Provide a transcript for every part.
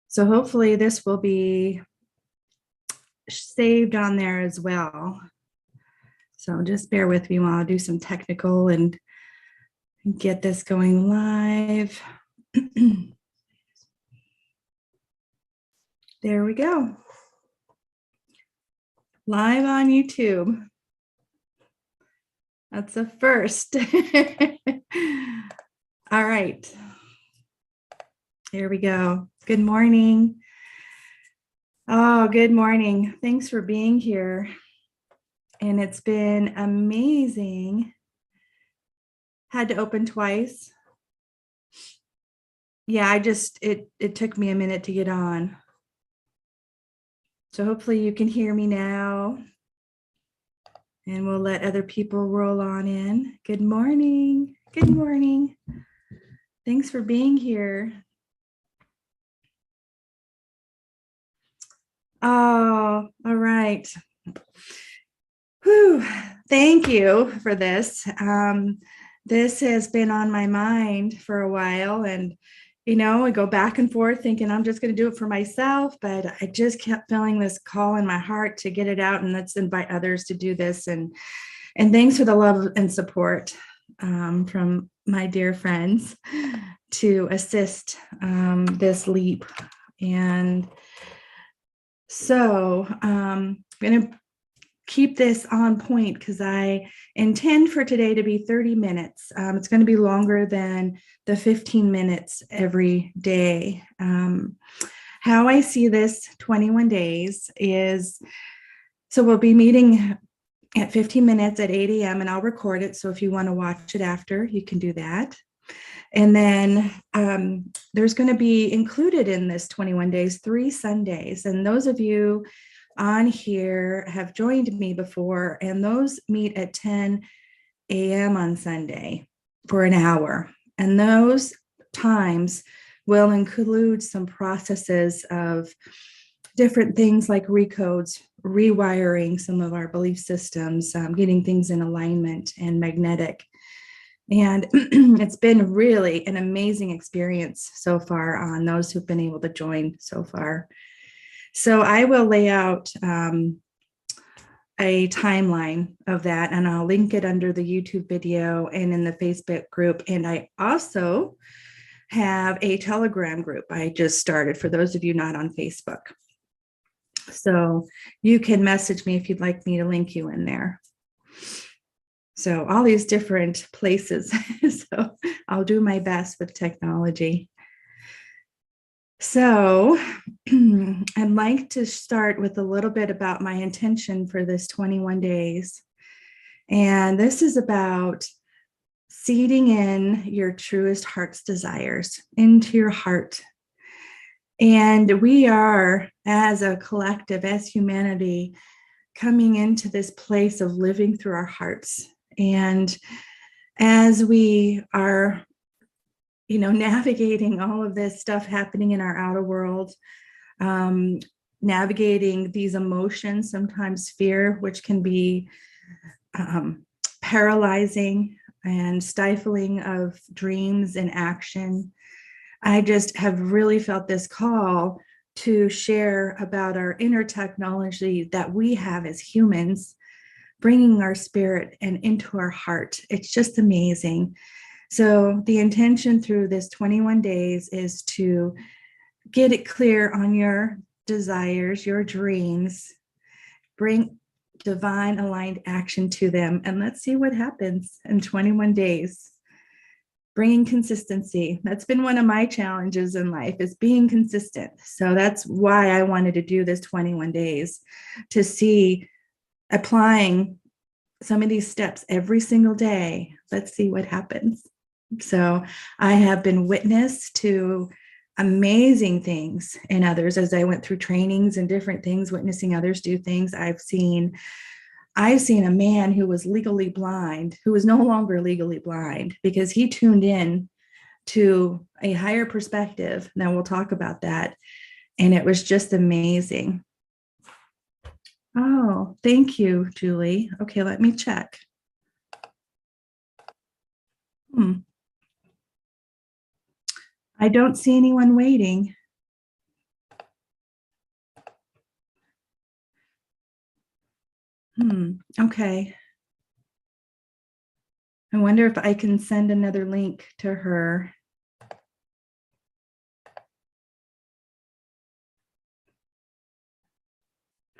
So hopefully this will be saved on there as well. So just bear with me while I do some technical and get this going live. There we go. Live on YouTube. That's a first. All right. Here we go. Good morning. Oh, good morning. Thanks for being here. And it's been amazing. Had to open twice. Yeah, it took me a minute to get on. So hopefully you can hear me now. And we'll let other people roll on in. Good morning. Good morning. Thanks for being here. Oh, all right. Whew. Thank you for this. This has been on my mind for a while, and I go back and forth thinking I'm just going to do it for myself, but I just kept feeling this call in my heart to get it out, and let's invite others to do this. And thanks for the love and support from my dear friends to assist this leap. And so I'm going to keep this on point because I intend for today to be 30 minutes. It's going to be longer than the 15 minutes every day. How I see this 21 days is, so we'll be meeting at 15 minutes at 8 a.m. and I'll record it. So if you want to watch it after, you can do that. And then there's going to be included in this 21 days, 3 Sundays. And those of you on here have joined me before, and those meet at 10 a.m. on Sunday for an hour. And those times will include some processes of different things like recodes, rewiring some of our belief systems, getting things in alignment and magnetic. And it's been really an amazing experience so far on those who've been able to join so far. So I will lay out a timeline of that, and I'll link it under the YouTube video and in the Facebook group. And I also have a Telegram group I just started for those of you not on Facebook. So you can message me if you'd like me to link you in there. So all these different places. So I'll do my best with technology. So I'd like to start with a little bit about my intention for this 21 days. And this is about seeding in your truest heart's desires into your heart. And we are, as a collective, as humanity, coming into this place of living through our hearts. And as we are navigating all of this stuff happening in our outer world, navigating these emotions, sometimes fear, which can be paralyzing and stifling of dreams and action. I just have really felt this call to share about our inner technology that we have as humans, bringing our spirit and into our heart. It's just amazing. So the intention through this 21 days is to get it clear on your desires, your dreams, bring divine aligned action to them, and let's see what happens in 21 days. Bringing consistency. That's been one of my challenges in life, is being consistent. So that's why I wanted to do this 21 days, to see applying some of these steps every single day. Let's see what happens. So I have been witness to amazing things in others as I went through trainings and different things, witnessing others do things. I've seen a man who was legally blind, who is no longer legally blind because he tuned in to a higher perspective. Now we'll talk about that. And it was just amazing. Oh, thank you, Julie. Okay, let me check. I don't see anyone waiting. Okay. I wonder if I can send another link to her.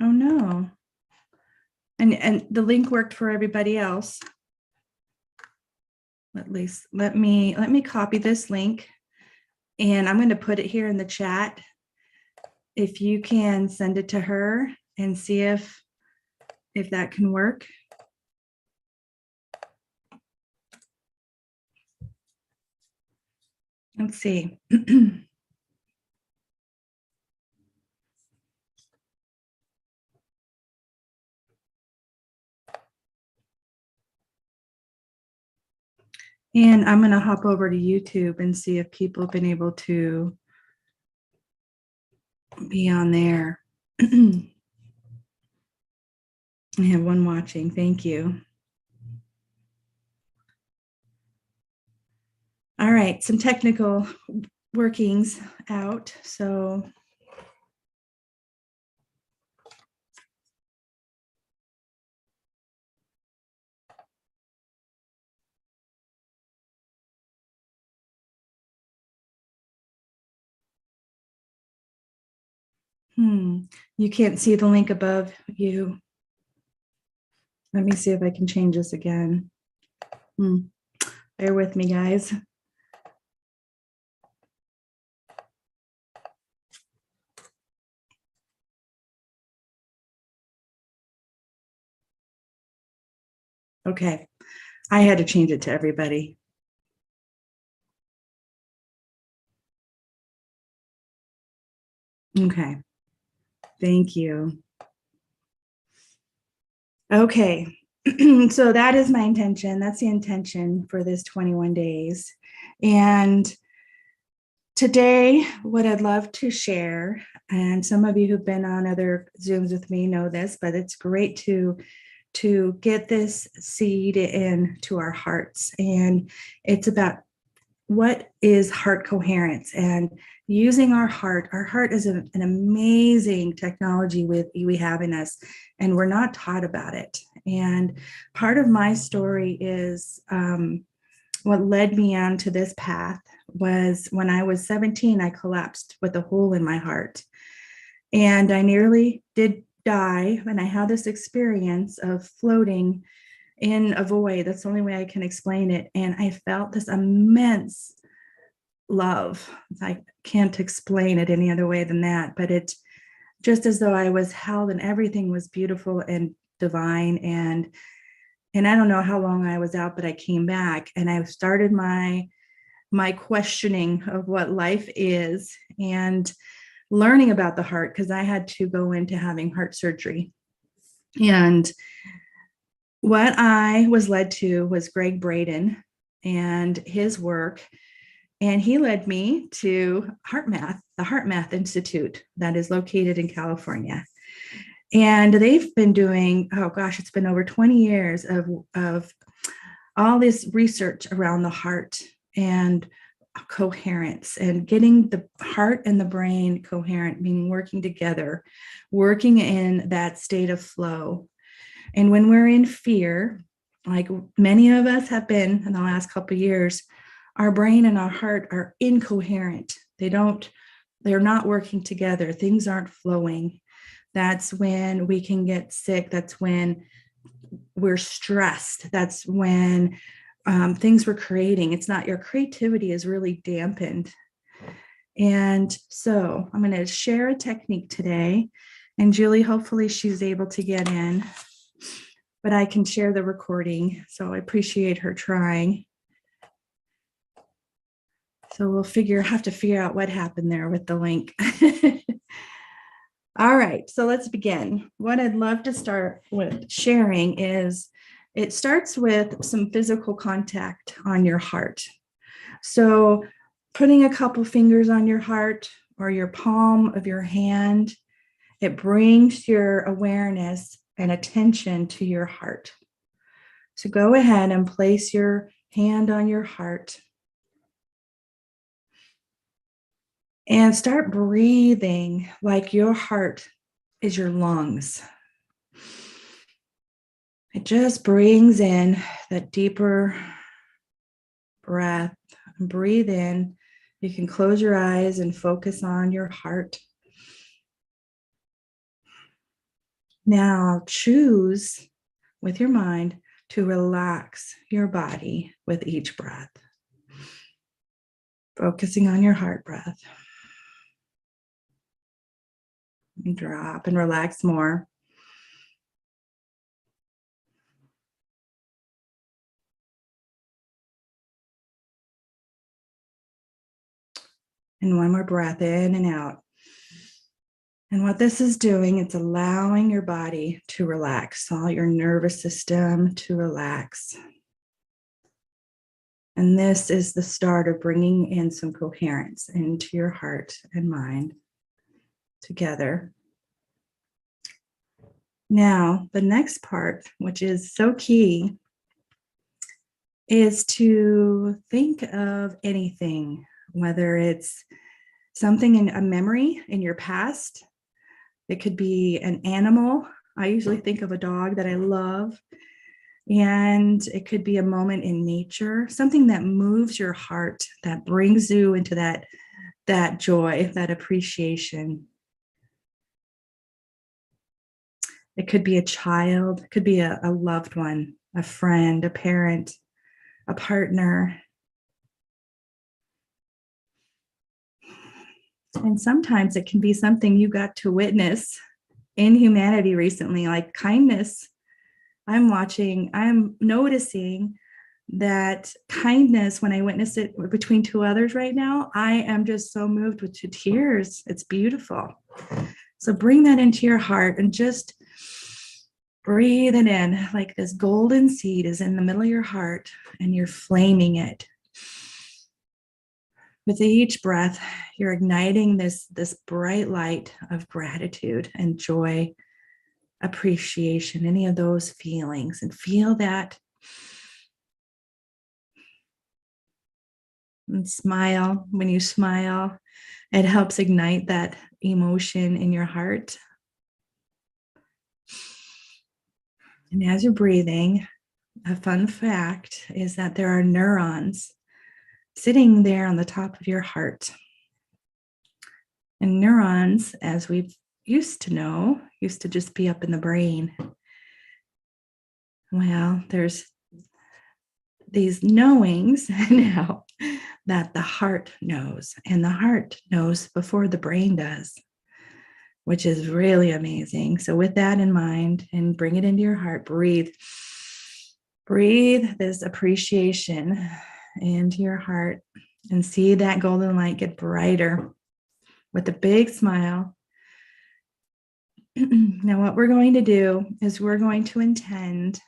Oh no. And the link worked for everybody else. At least let me copy this link, and I'm going to put it here in the chat. If you can send it to her and see if that can work. Let's see. And I'm going to hop over to YouTube and see if people have been able to be on there. I have one watching. Thank you. All right, some technical workings out. So you can't see the link above you. Let me see if I can change this again. Bear with me, guys. Okay, I had to change it to everybody. Okay, thank you. Okay, so that is my intention. That's the intention for this 21 days. And today, what I'd love to share, and some of you who've been on other Zooms with me know this, but it's great to get this seed into our hearts. And it's about what is heart coherence and using our heart. Our heart is an amazing technology we have in us, and we're not taught about it. And part of my story is what led me onto this path was when I was 17, I collapsed with a hole in my heart. And I nearly did die. And I had this experience of floating in a void. That's the only way I can explain it. And I felt this immense love. I can't explain it any other way than that, but it just as though I was held and everything was beautiful and divine. And I don't know how long I was out, but I came back and I started my questioning of what life is and learning about the heart, because I had to go into having heart surgery. And what I was led to was Gregg Braden and his work. And he led me to HeartMath, the HeartMath Institute that is located in California. And they've been doing, oh gosh, it's been over 20 years of all this research around the heart and coherence and getting the heart and the brain coherent, meaning working together, working in that state of flow. And when we're in fear, like many of us have been in the last couple of years, our brain and our heart are incoherent. They're not working together. Things aren't flowing. That's when we can get sick. That's when we're stressed. That's when things we're creating, it's not, your creativity is really dampened. And so I'm going to share a technique today. And Julie, hopefully she's able to get in, but I can share the recording. So I appreciate her trying. So we'll have to figure out what happened there with the link. All right, so let's begin. What I'd love to start with sharing is it starts with some physical contact on your heart. So putting a couple fingers on your heart or your palm of your hand, it brings your awareness and attention to your heart. So go ahead and place your hand on your heart and start breathing like your heart is your lungs. It just brings in that deeper breath. Breathe in. You can close your eyes and focus on your heart. Now choose with your mind to relax your body with each breath. Focusing on your heart breath. And drop and relax more. And one more breath in and out. And what this is doing, it's allowing your body to relax, all your nervous system to relax. And this is the start of bringing in some coherence into your heart and mind together. Now, the next part, which is so key, is to think of anything, whether it's something in a memory in your past. It could be an animal. I usually think of a dog that I love. And it could be a moment in nature, something that moves your heart, that brings you into that joy, that appreciation. It could be a child, it could be a loved one, a friend, a parent, a partner. And sometimes it can be something you got to witness in humanity recently, like kindness. I'm noticing that kindness, when I witness it between two others right now, I am just so moved with tears. It's beautiful. So bring that into your heart and just breathe it in, like this golden seed is in the middle of your heart and you're flaming it. With each breath, you're igniting this bright light of gratitude and joy, appreciation, any of those feelings, and feel that. And smile. When you smile, it helps ignite that emotion in your heart. And as you're breathing, a fun fact is that there are neurons sitting there on the top of your heart. And neurons, as we used to know, used to just be up in the brain. Well, there's these knowings now that the heart knows, and the heart knows before the brain does, which is really amazing. So with that in mind, and bring it into your heart, breathe this appreciation into your heart and see that golden light get brighter with a big smile. Now, what we're going to do is we're going to intend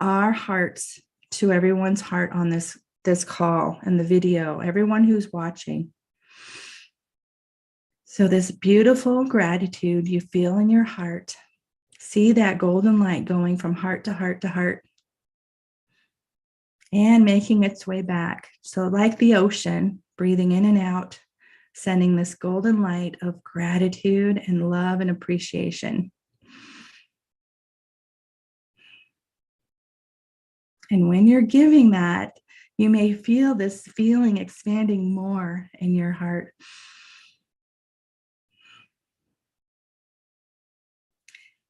our hearts to everyone's heart on this call and the video, everyone who's watching. So this beautiful gratitude you feel in your heart, see that golden light going from heart to heart to heart and making its way back. So like the ocean, breathing in and out, sending this golden light of gratitude and love and appreciation. And when you're giving that, you may feel this feeling expanding more in your heart.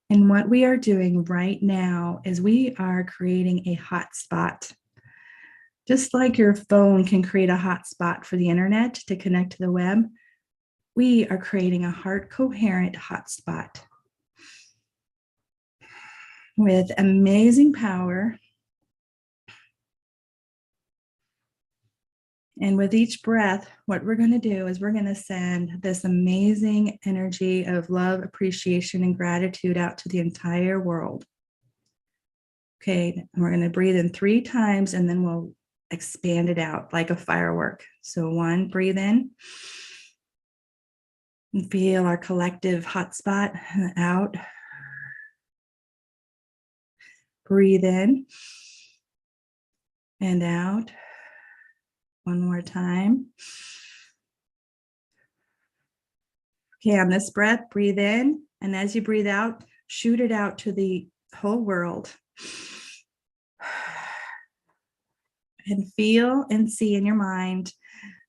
And what we are doing right now is we are creating a hotspot. Just like your phone can create a hotspot for the internet to connect to the web, we are creating a heart coherent hotspot with amazing power. And with each breath, what we're going to do is we're going to send this amazing energy of love, appreciation, and gratitude out to the entire world. Okay, and we're going to breathe in 3 times and then we'll expand it out like a firework. So 1, breathe in. And feel our collective hotspot out. Breathe in and out. One more time. Okay, on this breath, breathe in. And as you breathe out, shoot it out to the whole world. And feel and see in your mind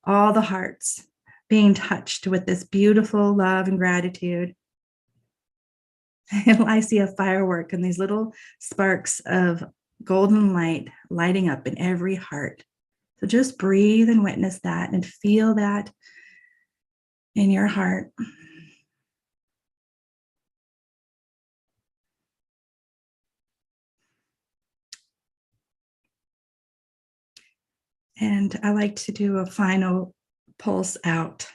all the hearts being touched with this beautiful love and gratitude. And I see a firework and these little sparks of golden light lighting up in every heart. So just breathe and witness that and feel that in your heart. And I like to do a final pulse out.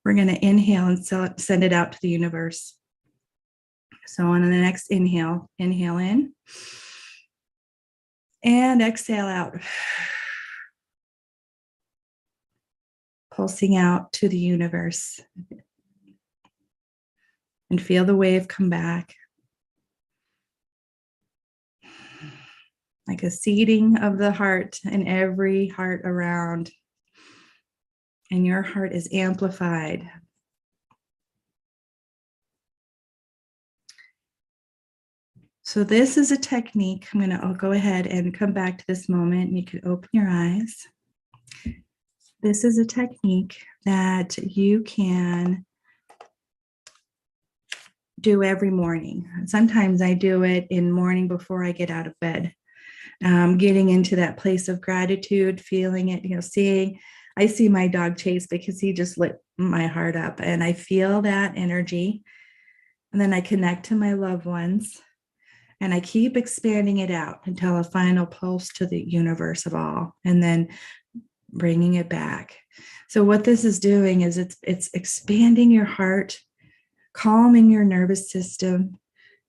We're going to inhale and send it out to the universe. So on the next inhale, inhale in and exhale out. Pulsing out to the universe. And feel the wave come back. Like a seeding of the heart in every heart around. And your heart is amplified. So this is a technique. I'll go ahead and come back to this moment. And you can open your eyes. This is a technique that you can do every morning. Sometimes I do it in morning before I get out of bed. Getting into that place of gratitude, feeling it, I see my dog Chase because he just lit my heart up and I feel that energy. And then I connect to my loved ones and I keep expanding it out until a final pulse to the universe of all, and then bringing it back. So what this is doing is it's expanding your heart, calming your nervous system,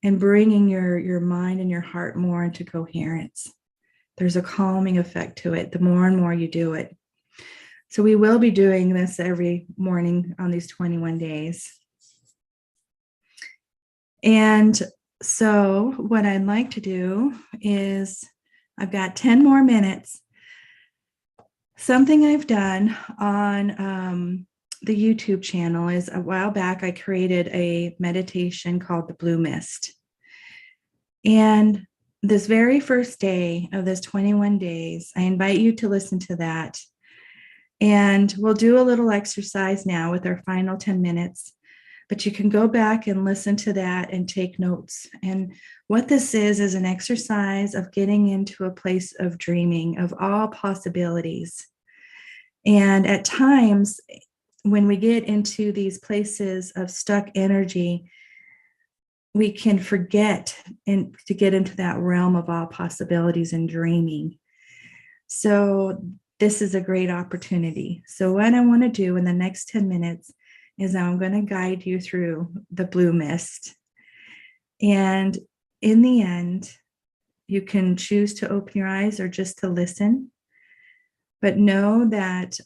and bringing your mind and your heart more into coherence. There's a calming effect to it the more and more you do it. So we will be doing this every morning on these 21 days. And so what I'd like to do is I've got 10 more minutes. Something I've done on the YouTube channel is a while back, I created a meditation called the Blue Mist. And this very first day of this 21 days, I invite you to listen to that. And we'll do a little exercise now with our final 10 minutes, but you can go back and listen to that and take notes. And what this is an exercise of getting into a place of dreaming of all possibilities. And at times, when we get into these places of stuck energy, we can forget and to get into that realm of all possibilities and dreaming. So this is a great opportunity. So what I want to do in the next 10 minutes is I'm going to guide you through the blue mist. And in the end, you can choose to open your eyes or just to listen. But know that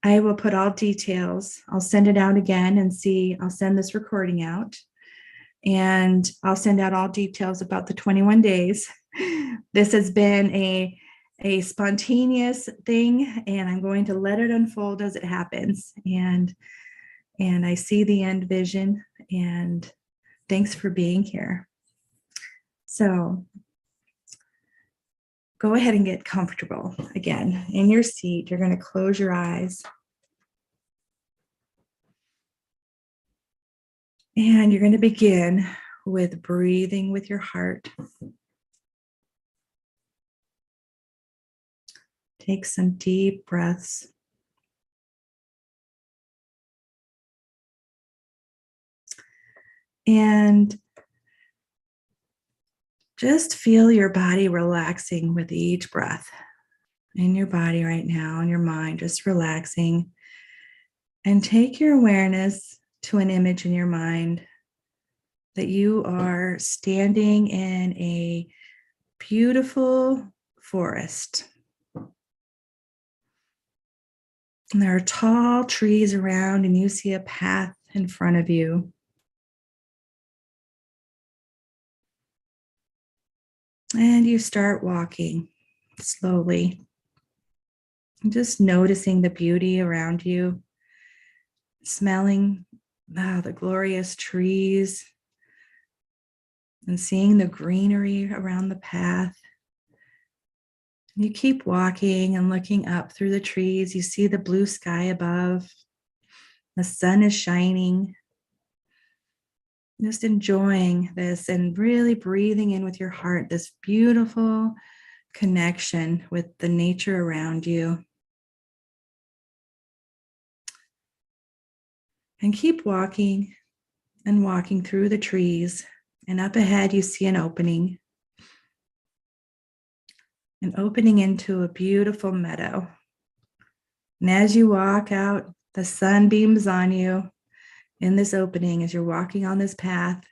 I will put all details. I'll send it out again and I'll send this recording out. And I'll send out all details about the 21 days. This has been a spontaneous thing, and I'm going to let it unfold as it happens. And I see the end vision, and thanks for being here. So go ahead and get comfortable again in your seat. You're going to close your eyes. And you're going to begin with breathing with your heart. Take some deep breaths. And just feel your body relaxing with each breath. In your body right now, and your mind just relaxing. And take your awareness to an image in your mind that you are standing in a beautiful forest. And there are tall trees around, and you see a path in front of you. And you start walking slowly, just noticing the beauty around you, smelling the glorious trees, and seeing the greenery around the path. You keep walking and looking up through the trees. You see the blue sky above. The sun is shining. Just enjoying this and really breathing in with your heart this beautiful connection with the nature around you. And keep walking and walking through the trees. And up ahead, you see an opening into a beautiful meadow. And as you walk out, the sun beams on you in this opening as you're walking on this path.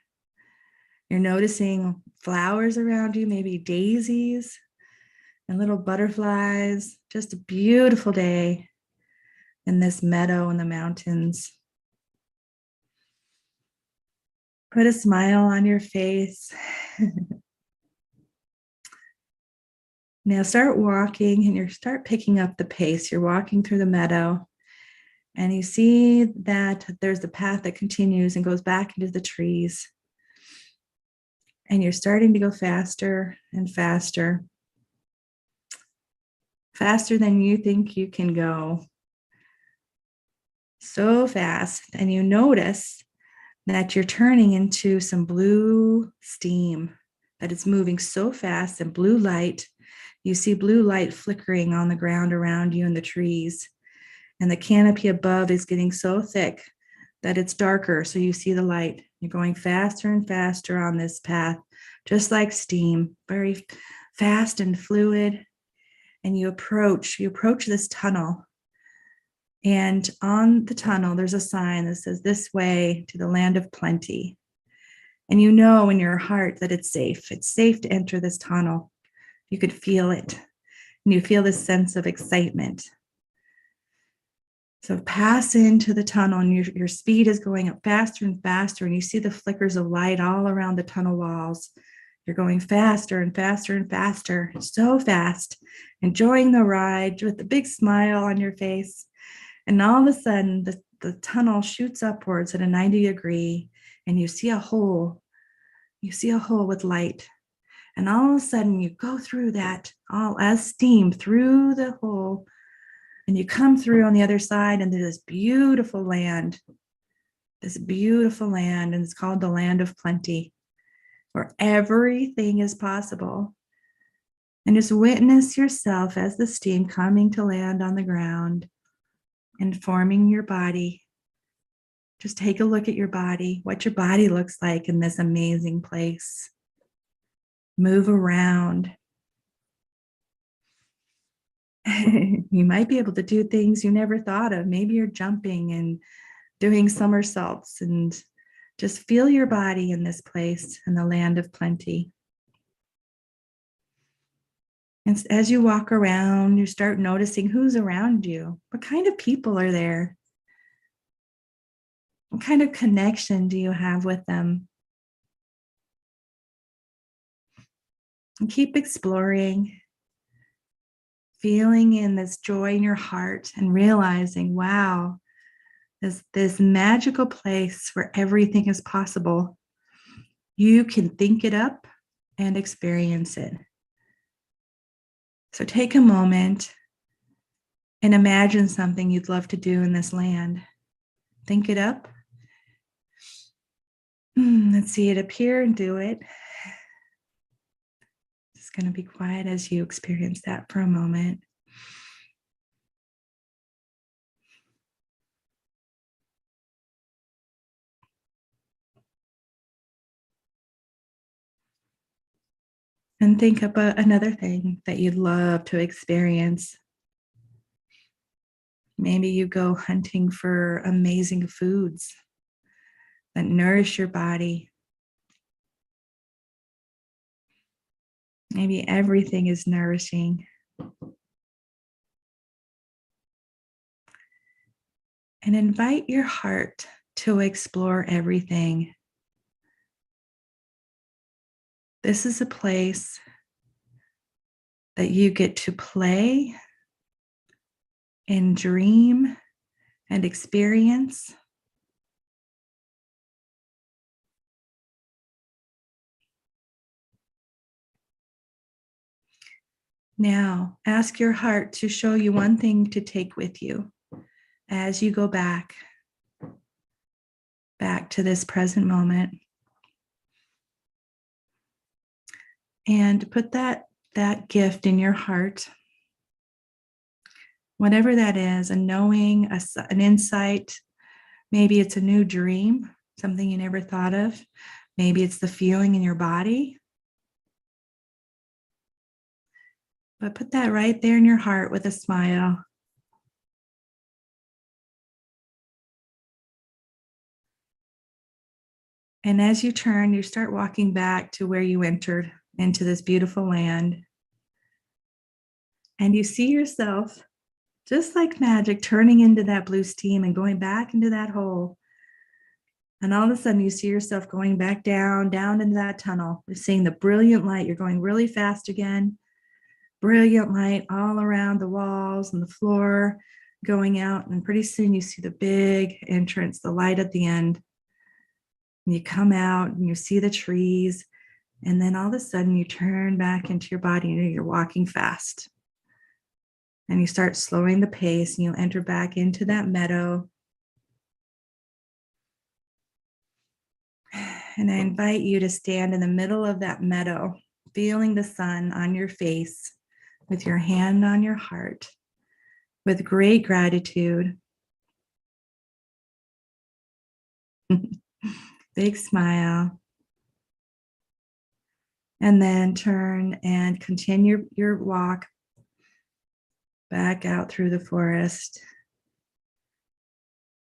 You're noticing flowers around you, maybe daisies and little butterflies. Just a beautiful day in this meadow in the mountains. Put a smile on your face. Now start walking and you start picking up the pace. You're walking through the meadow and you see that there's the path that continues and goes back into the trees. And you're starting to go faster and faster, faster than you think you can go. So fast. And you notice that you're turning into some blue steam, that it's moving so fast, and blue light. You see blue light flickering on the ground around you in the trees. And the canopy above is getting so thick that it's darker. So you see the light. You're going faster and faster on this path, just like steam, very fast and fluid. And you approach this tunnel. And on the tunnel, there's a sign that says, "This way to the land of plenty." And you know in your heart that it's safe. It's safe to enter this tunnel. You could feel it. And you feel this sense of excitement. So pass into the tunnel and your speed is going up faster and faster. And you see the flickers of light all around the tunnel walls. You're going faster and faster and faster, so fast, enjoying the ride with a big smile on your face. And all of a sudden, the tunnel shoots upwards at a 90-degree, and you see a hole. You see a hole with light. And all of a sudden, you go through that all as steam through the hole, and you come through on the other side, and there's this beautiful land. And it's called the land of plenty, where everything is possible. And just witness yourself as the steam coming to land on the ground and forming your body. Just take a look at your body, what your body looks like in this amazing place. Move around. You might be able to do things you never thought of. Maybe you're jumping and doing somersaults, and just feel your body in this place in the land of plenty. And as you walk around, you start noticing who's around you. What kind of people are there? What kind of connection do you have with them? And keep exploring, feeling in this joy in your heart and realizing, wow, this magical place where everything is possible. You can think it up and experience it. So take a moment and imagine something you'd love to do in this land. Think it up. Let's see it appear and do it. Just going to be quiet as you experience that for a moment. And think about another thing that you'd love to experience. Maybe you go hunting for amazing foods that nourish your body. Maybe everything is nourishing. And invite your heart to explore everything. This is a place that you get to play and dream and experience. Now, ask your heart to show you one thing to take with you as you go back to this present moment. And put that gift in your heart, whatever that is, a knowing, an insight. Maybe it's a new dream, something you never thought of. Maybe it's the feeling in your body. But put that right there in your heart with a smile. And as you turn, you start walking back to where you entered into this beautiful land. And you see yourself, just like magic, turning into that blue steam and going back into that hole. And all of a sudden, you see yourself going back down into that tunnel. You're seeing the brilliant light. You're going really fast again. Brilliant light all around the walls and the floor going out. And pretty soon you see the big entrance, the light at the end. And you come out and you see the trees. And then all of a sudden you turn back into your body and you're walking fast. And you start slowing the pace and you enter back into that meadow. And I invite you to stand in the middle of that meadow, feeling the sun on your face, with your hand on your heart, with great gratitude. Big smile. And then turn and continue your walk back out through the forest.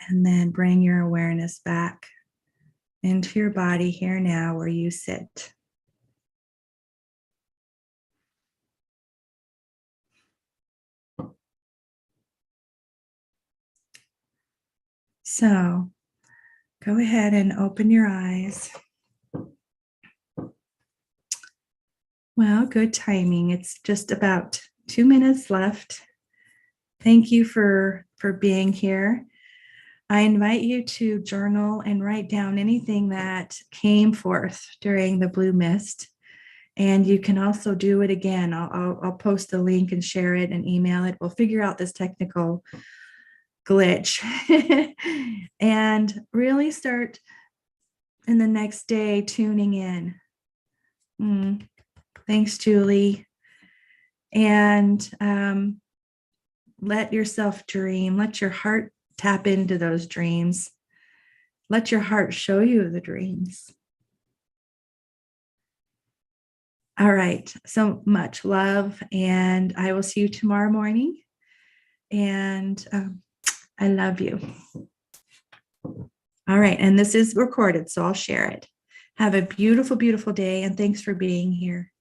And then bring your awareness back into your body here now where you sit. So go ahead and open your eyes. Well, good timing. It's just about 2 minutes left. Thank you for being here. I invite you to journal and write down anything that came forth during the blue mist. And you can also do it again. I'll post the link and share it and email it. We'll figure out this technical glitch and really start in the next day tuning in. Thanks, Julie. And let yourself dream. Let your heart tap into those dreams. Let your heart show you the dreams. All right. So much love. And I will see you tomorrow morning. And I love you. All right. And this is recorded, so I'll share it. Have a beautiful, beautiful day. And thanks for being here.